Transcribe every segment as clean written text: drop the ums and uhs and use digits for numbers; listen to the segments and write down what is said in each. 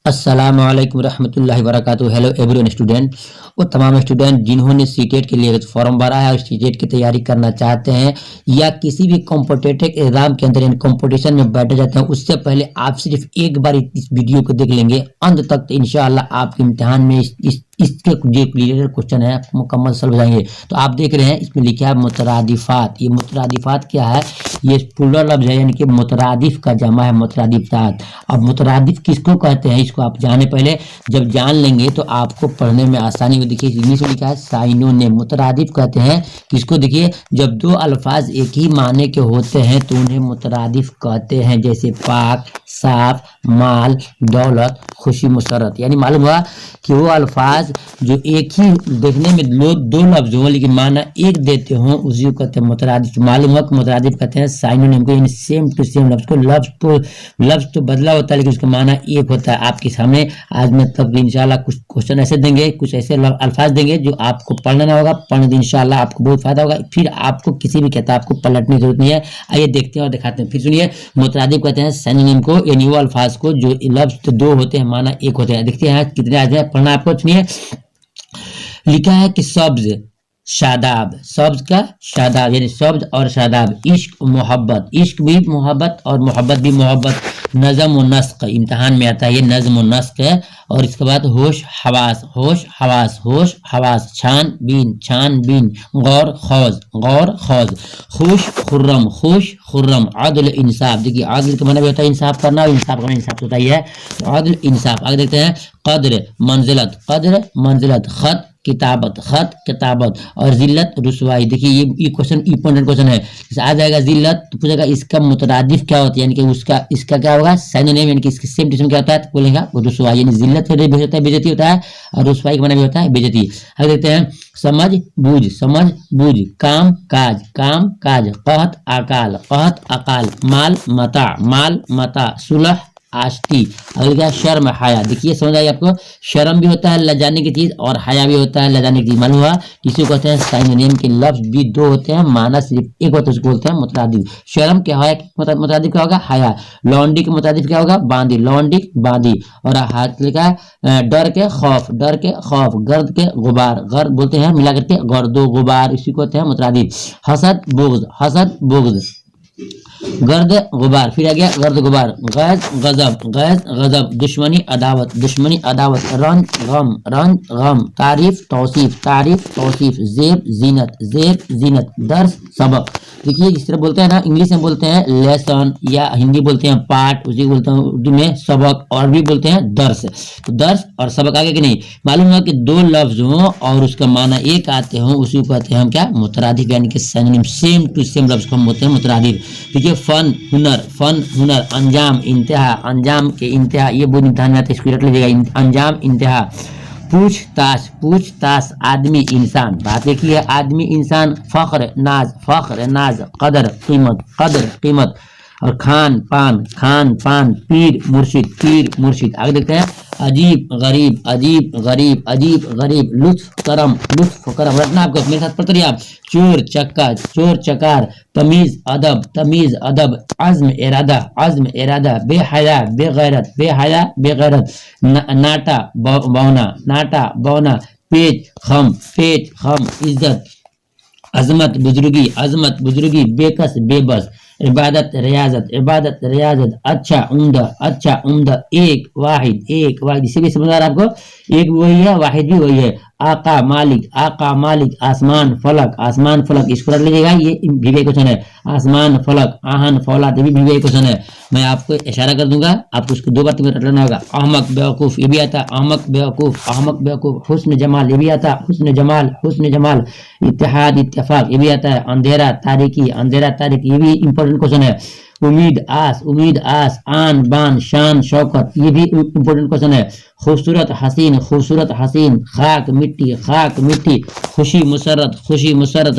अस्सलामुअलैकुम रहमतुल्लाहि वबरकातुहू। Hello everyone student, वो तमाम स्टूडेंट जिन्होंने सीटेट के लिए फॉर्म भरा है और सीटेट की तैयारी करना चाहते हैं या किसी भी कॉम्पिटिटिव एग्जाम के अंदर कंपटीशन में बैठे जाते हैं, उससे पहले आप सिर्फ एक बार इस वीडियो को देख लेंगे अंत तक, तो इंशाअल्लाह आपके इम्तिहान में इसके जो क्लियर क्वेश्चन है मुकम्मल सॉल्व हो जाएंगे। तो आप देख रहे हैं इसमें लिखा है मुतरादिफात। ये मुतरादिफात क्या है? ये प्लूरल लफ्ज है, यानी कि मुतरादिफ का जमा है मुतरादिफात। अब मुतरादिफ किसको कहते हैं इसको आप जाने पहले, जब जान लेंगे तो आपको पढ़ने में आसानी हो। देखिए इंग्लिश में लिखा है साइनोनिम। मुतरादिफ कहते हैं किसको? देखिए जब दो अल्फाज एक ही माने के होते हैं तो उन्हें मुतरादिफ कहते हैं, जैसे पाक, साफ, माल, दौलत, खुशी, मुसरत। यानी मालूम हुआ कि वो अल्फाज जो एक ही देखने में दो लफ्ज हो लेकिन माना एक देते हो उसी को कहते हैं मुतरादिफ। मालूम हुआ कि मुतरादिफ कहते हैं साइनोनिम को, यानी सेम टू सेम लफ्ज को। लफ्ज तो बदला होता है लेकिन उसका माना एक होता है। आपके सामने आज मतलब इंशाल्लाह कुछ क्वेश्चन ऐसे देंगे, कुछ ऐसे अल्फाज देंगे जो आपको पढ़ना ना होगा, पढ़ने इंशाल्लाह आपको बहुत फायदा होगा। फिर आपको किसी भी किताब को पलटने की जरूरत नहीं है। आइए देखते हैं और दिखाते हैं। फिर सुनिए, मुतरादिफ कहते हैं साइनोनिम को, यानी वो अल्फाज को जो लफ्ज तो दो होते हैं माना एक होते हैं। देखते हैं कितने आ जाए पढ़ना आपको। सुनिए लिखा है कि सब्ज शादाब, सब्ज का शादाब यानी सब्ज और शादाब। इश्क मोहब्बत, इश्क भी मोहब्बत और मोहब्बत भी मोहब्बत। नज़म व नस्क, इम्तहान में आता है ये नज़म व नस्क है। और इसके बाद होश हवास, होश हवास, होश हवास। छान बीन, गौर खौज, गौर खौज। खुश खुर्रम, खुश खुर्रम। आदल इंसाफ, देखिए आदल का माना भी होता है इंसाफ करना, और इंसाफ करना इंसाफ होता ही है। आदल इंसाफ। आगे देखते हैं कद्र मंजिलत, कद्र मंजिलत। खत किताबत, खत किताबत। और जिल्लत रुसवाई। देखिए ये क्वेश्चन इंपॉर्टेंट क्वेश्चन है। आ जाएगा जिल्लत तो पूछेगा इसका मुतरादिफ क्या होता है, यानी कि उसका इसका क्या होगा? साइनोनिम, यानी कि इसके सेम टू सेम क्या होता है? तो बोलेगा वो रुसवाई। यानी जिल्लत होता है बेइज्जती होता है, और रुसवाई का माना भी होता है बेइज्जती। आगे देखते हैं समझ बूझ। काम काज। कहत अकाल। माल मता। सुलह आष्टी। अगले क्या? शर्म हया। देखिए समझ आई आपको, शर्म भी होता है लजाने की चीज और हया भी होता है लजाने की चीज। मालूम हुआ किसी को कहते हैं साइनोनिम के लफ्ज भी दो होते हैं, माना सिर्फ एक होता है, उसको बोलते हैं मुतरादिफ। शर्म क्या है? मुतरादिफ क्या होगा? हया। लौंडी के मुतरादिफ क्या होगा? बांदी, लौंडी बांदी। और हाथ लिखा है डर के खौफ, गर्द के गुबार, गर्द बोलते हैं मिला करके गर्दो गुबार, इसी को कहते हैं मुतरादिफ। हसद बुग़्ज़, गर्द गुबार। फिर आ गया गर्द गुबार। गैज गजब। दुश्मनी अदावत। रंज गम। तारीफ तौसीफ। जेब जीनत। दर्स सबक। देखिए जिस तरह बोलते हैं ना, इंग्लिश में बोलते हैं लेसन या हिंदी बोलते हैं पाठ, उसी बोलते हैं उर्दू में सबक, और भी बोलते हैं दर्स। तो दर्स और सबक आगे कि नहीं? मालूम हुआ कि दो लफ्ज हो और उसका माना एक आते हो, उसी को कहते हैं हम क्या? मुतरादिफ, यानी कि सिनोनिम, सेम टू सेम लफ्ज को हम बोलते हैं मुतरादिफ। देखिए फन हुनर। अंजाम के इंतहा, ये बहुत इम्तिहान में आता है, इसको रट लीजिएगा। अंजाम इंतहा। पूछताछ आदमी इंसान। बात देखिए आदमी इंसान। फख्र नाज। कदर कीमत। और खान पान। पीर मुर्शिद। आगे देखते हैं अजीब गरीब। लुत्फ करम। रटना आपको, मेरे साथ पढ़ते रहिए आप। चोर चकार। तमीज अदब। अज़्म इरादा। बेहया बेगैरत। नाटा बौना। पेच खम। इज्जत अजमत बुजुर्गी। बेकस बेबस। इबादत रियाजत। अच्छा उम्दा। एक वाहिद। इसी भी समझ आ रहा है आपको, एक भी वही है, वाहिद भी वही है। आका मालिक। आसमान फलक। इसको रख लीजिएगा, ये भी क्वेश्चन है। आसमान फलक। आहन फौलाद, ये भी क्वेश्चन है। मैं आपको इशारा कर दूंगा, आपको इसको दो बार तीन बार रटना होगा। अहमक बेवकूफ, ये भी आता है। अहमक बेवकूफ। हुस्न जमाल, ये भी आता है। हुस्न जमाल। इत्तेहाद इत्तेफाक, ये भी आता है। अंधेरा तारीकी, ये भी इंपॉर्टेंट क्वेश्चन है। उम्मीद आस। आन बान शान शौकत, ये भी इंपॉर्टेंट क्वेश्चन है। खूबसूरत हसीन। खाक मिट्टी। खुशी मुसरत।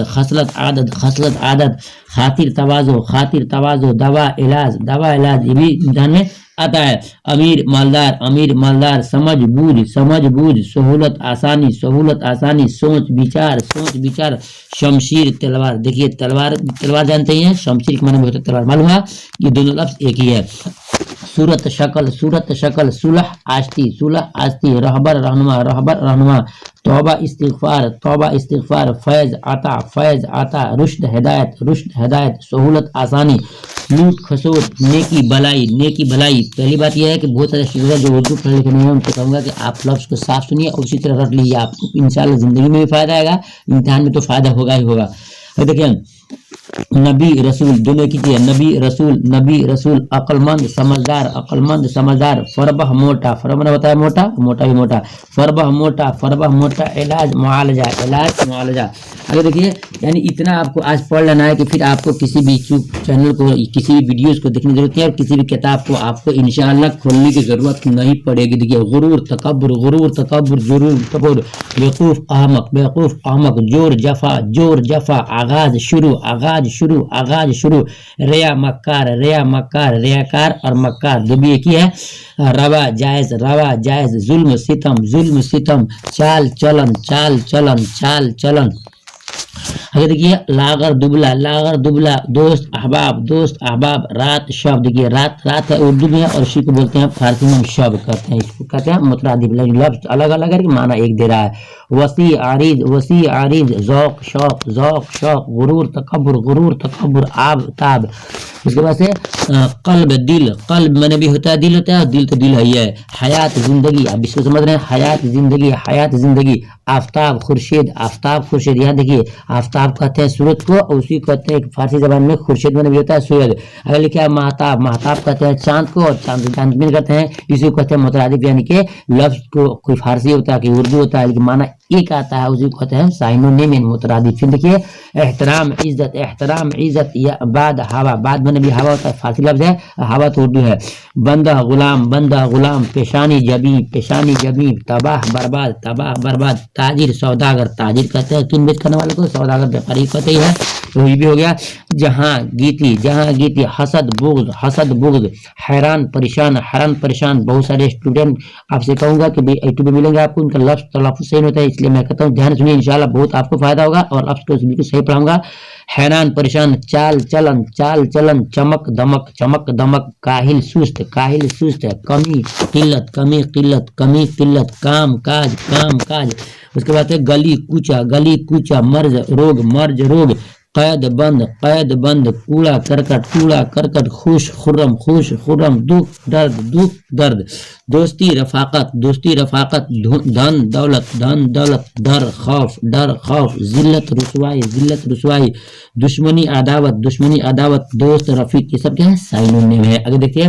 खसलत आदत। खातिर तवाज़ो। दवा इलाज, ये भी इम्तिहान में आता है। अमीर मालदार। समझ बूझ। सहूलत आसानी। सोच विचार। शमशीर तलवार। देखिए तलवार जानते ही हैं, शमशीर के माने में होता है तलवार। मालूम है ये दोनों लफ्ज एक ही है। सूरत शक्ल, सूरत शक्ल, सुलह आस्ती, रहबर रहनुमा, तौबा इस्तिगफार, फैज आता, रुश्द हिदायत, सहूलत आसानी, लूट खसोट, नेकी भलाई। पहली बात यह है कि बहुत सारे स्टूडेंट जो उर्दू पढ़े लिखे नहीं है उनको कहूँगा कि आप लफ्ज़ को साफ सुनिए और उसी तरह रट लीजिए, आपको इंशाल्लाह ज़िंदगी में भी फ़ायदा आएगा, इम्तिहान में तो फ़ायदा होगा ही होगा। अब देखिए नबी रसूल दोनों की चीज़, नबी रसूल, अक्लमंद समझदार, फरबह मोटा होता है मोटा, फरबह मोटा, इलाज मुआलजा। अगर देखिए यानी इतना आपको आज पढ़ लेना है कि फिर आपको किसी भी यूट्यूब चैनल को, किसी भी वीडियोस को देखने की जरूरत है और किसी भी किताब को आपको इंशाअल्लाह खोलने की जरूरत नहीं पड़ेगी। देखिए गुरूर तकब्बुर, जुरूर तकब्बुर, बेवकूफ अहमक, जोर जफा, आगाज शुरू, रिया मक्कार, रियाकार और मक्कार दो भी एक ही है। रवा जायज, जुल्म सितम, चाल चलन। अगर देखिए लागर दुबला, दोस्त अहबाब, रात शब। देखिए रात है उर्दू में और इसी को बोलते हैं फारसी में शब कहते हैं, इसको कहते हैं मुतरादिफ, लफ्ज अलग अलग है माना एक दे रहा है। वसी आरिज, ज़ौक शौक, गुरूर तकब्बुर, आब ताब। उसके बाद से कल्ब मैंने भी होता है, दिल होता है और दिल तो दिल है ही है। हयात जिंदगी, आप इसको समझ रहे हैं, हयात जिंदगी। आफ्ताब खुर्शीद, यहाँ देखिए आफ्ताब कहते हैं सूरज को और उसी कहते हैं फारसी जबान में खुर्शीद में भी होता है सूरज। अगर लिखा है महताब कहते हैं चांद को और चांद में कहते हैं, इसी को कहते हैं मुतरादिफ, यानी कि लफ्ज को कोई फारसी होता है कि उर्दू होता है लेकिन माना एक आता है, उसी को कहते हैं साइनोनिम मुतरादिफ। फिर देखिए एहतराम इज्जत, या बाद हवा, बाद मैंने भी हवा होता है, फारसी लफ्ज है, हवा तो उर्दू है। बंदा गुलाम, पेशानी जबी, तबाह बर्बाद, ताजिर सौदागर, ताजिर कहते हैं किन बेच करने वाले को, सौदागर व्यापारी कहते ही है, तो ये भी हो गया। जहां गीती, हसद बुग़्ज़, हैरान परेशान। बहुत सारे स्टूडेंट आपसे कहूंगा कि यूट्यूब में मिलेंगे आपको, उनका लफ्ज तलफ्फुज़ सही होता है, इसलिए मैं कहता हूँ ध्यान सुनिए, इंशाल्लाह बहुत आपको फायदा होगा और लफ्ज को बिल्कुल सही पढ़ाऊंगा। हैरान परेशान, चाल चलन, चमक दमक, काहिल सुस्त, कमी किल्लत, काम काज। उसके बाद है गली कूचा, मर्ज रोग, कैद बंद, कूड़ा करकट, खुश खुर्रम, दुख दर्द, दोस्ती रफाकत, धन दौलत, डर खौफ, जिल्लत रुसवाई, दुश्मनी आदावत, दोस्त रफीक, ये सब क्या है साइनोनिम है। अगर देखिए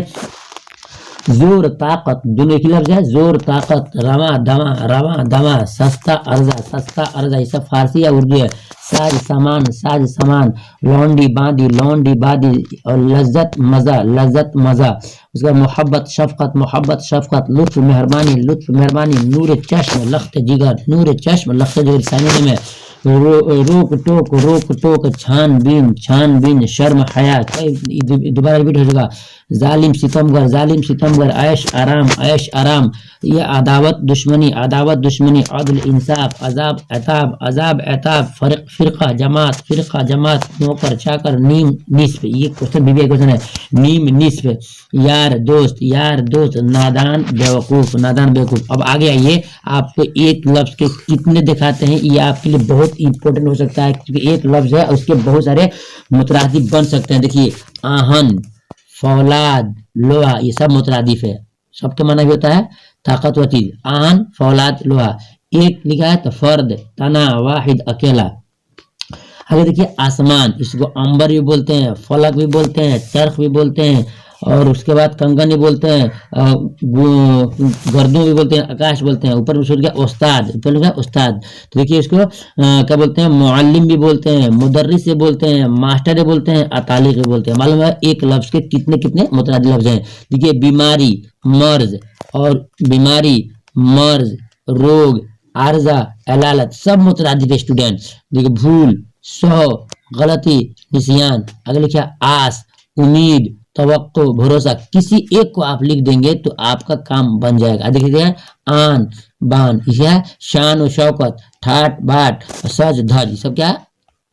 जोर ताकत, दोनों की लफ्ज है, जोर ताकत, रवा दमा, सस्ता अर्जा, ये सब फारसी या उर्दू है। साज सामान, लौंडी बादी और लज्जत मजा। उसका मोहब्बत शफकत, लुत्फ मेहरबानी, नूर चश्म लख्त जिगर, साइनोनिम में। रोक टोक, छानबीन, शर्म हया, दोबारा रिपीट हो चुका। जालिम सितमगर, ऐश आराम, ये अदावत दुश्मनी, अदल इंसाफ, अजाब एताब, फिरका जमात, नौकर चाकर, नीम निस्फ, ये क्वेश्चन भी क्वेश्चन है, नीम निस्फ, यार दोस्त, नादान बेवकूफ। अब आगे आइए, आपको एक लफ्ज के कितने दिखाते हैं, ये आपके लिए बहुत इंपॉर्टेंट हो सकता है क्योंकि एक लफ्ज है उसके बहुत सारे मुतरादिफ बन सकते हैं। देखिए आहन, फौलाद, लोहा, ये सब मुतरादिफ है, सबके माना भी होता है ताकतवर चीज। आहन, फौलाद, लोहा। एक लिखा है तो फर्द, तना, वाहिद, अकेला। आगे देखिए आसमान, इसको अंबर भी बोलते हैं, फलक भी बोलते हैं, चरख भी बोलते हैं और उसके बाद कंगन भी बोलते हैं, गर्दों भी बोलते हैं, आकाश बोलते हैं। ऊपर सूर्य का उस्ताद, तो देखिए इसको क्या बोलते हैं, मुअल्लिम भी बोलते हैं, मुदर्रिस भी बोलते हैं, मास्टर भी बोलते हैं, अतालिक भी बोलते हैं। मालूम है एक लफ्ज के कितने मुतअद्दिद लफ्ज हैं। देखिए बीमारी, मर्ज, रोग, आर्जा, अलालत, सब मुतअद्दिद स्टूडेंट। देखिए भूल, सौ, गलती, निसियान। अगर लिखा आस, उम्मीद, तवक्को, भरोसा, किसी एक को आप लिख देंगे तो आपका काम बन जाएगा। देखिए आन बान, यह शान और शौकत, ठाट बाट, सज धज, सब क्या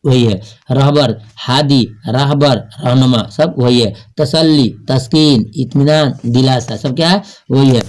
वही है। रहबर, हादी, राहबर, रहनुमा, सब वही है। तसल्ली, तस्कीन, इत्मीनान, दिलासा, सब क्या है, वही है।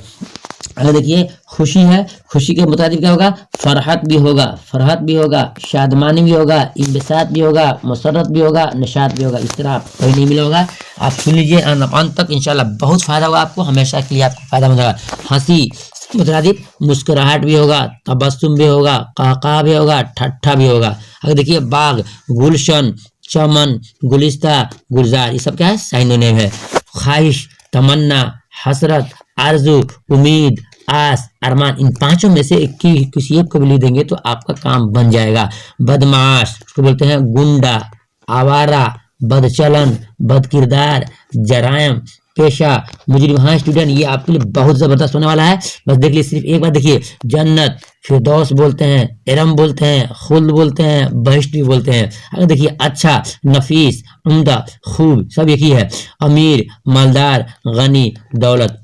अगर देखिए खुशी है, खुशी के मुताबिक क्या होगा, फरहत भी होगा, फरहत भी होगा, शादमानी भी होगा, इंबसात भी होगा, मुसर्रत भी होगा, निशात भी होगा। इस तरह आप कहीं नहीं मिला होगा। आप सुन लीजिए अंत तक, इंशाल्लाह बहुत फायदा होगा आपको, हमेशा के लिए आपको फायदा होगा। हंसी मुतरादिफ मुस्कुराहट भी होगा, तबस्सुम भी होगा, काका भी होगा, ठट्ठा भी होगा। अगर देखिए बाग, गुलशन, चमन, गुलिस्ता, गुलजार, ये सब क्या है, साइनोनिम है। ख्वाहिश, तमन्ना, हसरत, आरजू, उम्मीद, आस, अरमान, इन पांचों में से एक की किसी एक को भी लिख देंगे तो आपका काम बन जाएगा। बदमाश, उसको बोलते हैं गुंडा, आवारा, बदचलन, बदकिरदार, जरायम, पेशा, मुजरिम। हाँ स्टूडेंट, ये आपके लिए बहुत जबरदस्त होने वाला है। बस देख लीजिए, सिर्फ एक बार देखिए, जन्नत, फिरदौस बोलते हैं, इरम बोलते हैं, खुल्द बोलते हैं, बहिश्त भी बोलते हैं। अगर देखिए अच्छा, नफीस, उम्दा, खूब, सब एक ही है। अमीर, मालदार, गनी, दौलत,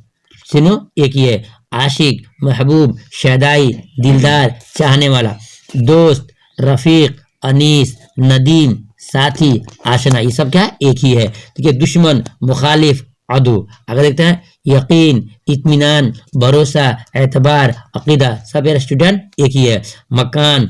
सुनो एक ही है। आशिक, महबूब, शहदाई, दिलदार, चाहने वाला। दोस्त, रफीक, अनीस, नदीम, साथी, आशना, ये सब क्या है, एक ही है। देखिए दुश्मन, मुखालिफ, अदू। अगर देखते हैं यकीन, इत्मीनान, भरोसा, एतबार, अकीदा, सब यार स्टूडेंट एक ही है। मकान,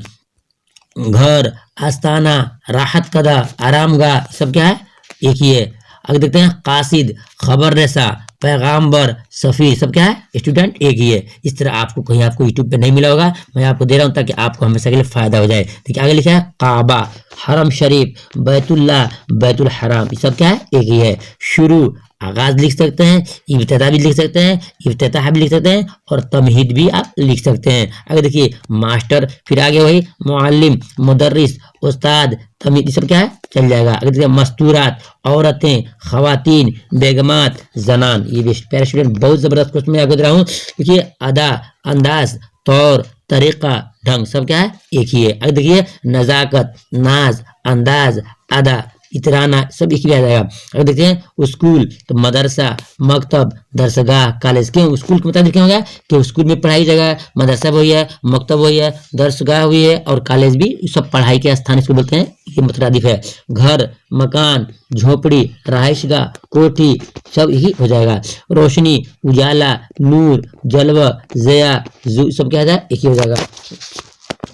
घर, आस्ताना, राहत कदा, आरामगाह, सब क्या है, एक ही है। अगर देखते हैं कासिद, खबर रसा, पैगाम्बर, सफ़ीर, सब क्या है, स्टूडेंट एक ही है। इस तरह आपको कहीं आपको यूट्यूब पे नहीं मिला होगा, मैं आपको दे रहा हूँ ताकि आपको हमेशा के लिए फायदा हो जाए। ठीक है, आगे लिखा है काबा, हरम शरीफ, बैतुल्ला, बैतुल हराम, ये सब क्या है, एक ही है। शुरू, आगाज लिख सकते हैं, इब्तिदा भी लिख सकते हैं, इफ्तिताह भी लिख सकते हैं, और तमहीद भी आप लिख सकते हैं। अगर देखिए मास्टर, फिर आगे वही मुअल्लिम, मुदर्रिस, उस्ताद, तमीद, ये सब क्या है, चल जाएगा। अगर देखिए मस्तूरात, औरतें, खवातीन, बेगमात, जनान, ये भी प्यारे स्टूडेंट बहुत जबरदस्त क्वेश्चन मैं आपको दे रहा हूँ। देखिए अदा, अंदाज, तौर, तरीका, ढंग, सब क्या है, एक ही है। अगर देखिए नजाकत, नाज, अंदाज, अदा, इतराना, सब एक ही आ जाएगा। अगर देखते हैं स्कूल, तो मदरसा, मकतब, दरसगाह, कॉलेज। क्यों स्कूल के मुताबिक क्या होगा कि स्कूल में पढ़ाई जगह, मदरसा वही है, मकतब वही है, दरसगाह हुई है, और कॉलेज भी, सब पढ़ाई के स्थान इसको बोलते हैं, ये मुतरादिफ है। घर, मकान, झोपड़ी, रहायशगाह, कोठी, सब यही हो जाएगा। रोशनी, उजाला, नूर, जलवा, जया, सब क्या हो जाएगा, एक ही हो जाएगा।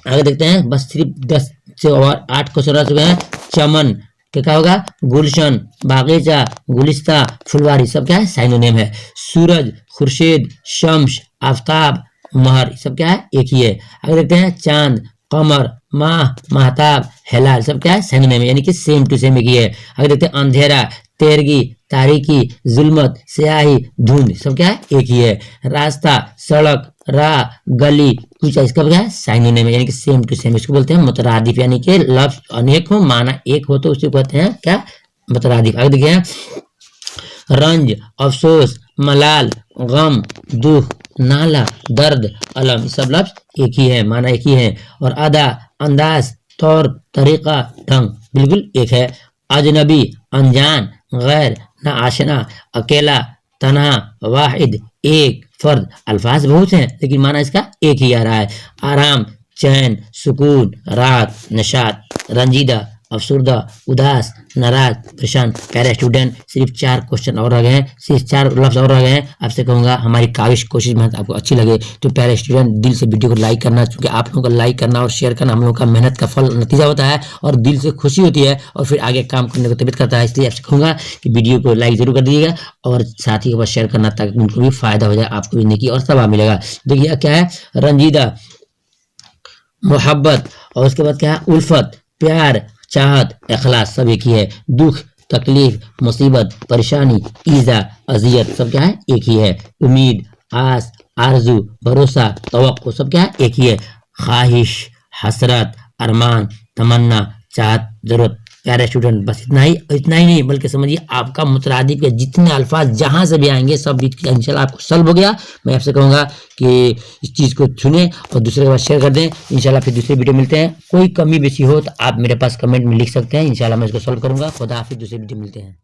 आगे देखते हैं, बस सिर्फ 10 से और 8 क्वेश्चन रह चुके हैं। चमन क्या होगा, गुलशन, बागीचा, गुलिस्ता, फुलवारी, सब क्या है, साइनोनिम है। सूरज, खुर्शीद, शम्स, आफताब, महर, सब क्या है, एक ही है। अगर देखते हैं चांद, कमर, माह, महताब, हिलाल, सब क्या है, साइनोनिम है, यानी कि सेम टू सेम एक ही है। अगर देखते हैं अंधेरा, तेरगी, तारीकी, जुल्मत, स्याही, धुंध, सब क्या है, एक ही है। रास्ता, सड़क, राह, गली, कुछ, इसका क्या है, साइनोनिम है, यानी कि सेम टू सेम। इसको बोलते हैं मुतरादिफ, यानी कि लफ्ज अनेक हो, माना एक हो तो उसे कहते हैं क्या, मुतरादिफ। आगे देखिए रंज, अफसोस, मलाल, गम, दुख, नाला, दर्द, अलम, सब लफ्ज एक ही है, माना एक ही है। और अदा, अंदाज, तौर, तरीका, ढंग, बिल्कुल एक है। अजनबी, अनजान, गैर, ना आशना, अकेला, तन्हा, वाहिद, एक, फर्द, अल्फाज बहुत हैं लेकिन माना इसका एक ही आ रहा है। आराम, चैन, सुकून, राहत, नशात, रंजीदा, अफसुर्दा, उदास, नाराज, परेशान। प्यारे स्टूडेंट, सिर्फ 4 क्वेश्चन और रह गए हैं, सिर्फ 4 लफ्ज और रह गए हैं। आपसे कहूंगा हमारी काविश कोशिश मेहनत आपको अच्छी लगे तो प्यारे स्टूडेंट दिल से वीडियो को लाइक करना, क्योंकि आप लोगों का लाइक करना और शेयर करना हम लोगों का मेहनत का फल नतीजा होता है और दिल से खुशी होती है और फिर आगे काम करने को तबियत करता है। इसलिए आपसे कहूंगा कि वीडियो को लाइक जरूर कर दीजिएगा और साथ ही के बाद शेयर करना ताकि उनको भी फायदा हो जाए, आपको भी नेकी और सवाब मिलेगा। देखिए क्या है, रंजीदा, मोहब्बत, और उसके बाद क्या है, उल्फत, प्यार, चाहत, इखलास, सब एक ही है। दुख, तकलीफ, मुसीबत, परेशानी, ईजा, अजियत, सब क्या है, एक ही है। उम्मीद, आस, आरजू, भरोसा, तवक्को, सब क्या है, एक ही है। ख्वाहिश, हसरत, अरमान, तमन्ना, चाहत, जरूरत। प्यारे स्टूडेंट बस इतना ही नहीं बल्कि समझिए आपका मुतरादिफ के जितने अल्फाज जहां से भी आएंगे सब इंशाल्लाह आपको सॉल्व हो गया। मैं आपसे कहूंगा कि इस चीज़ को सुने और दूसरे के बाद शेयर कर दें। इंशाल्लाह फिर दूसरे वीडियो मिलते हैं। कोई कमी बेसी हो तो आप मेरे पास कमेंट में लिख सकते हैं, इंशाल्लाह मैं इसको सॉल्व करूंगा। खुदा हाफिज़, दूसरे वीडियो मिलते हैं।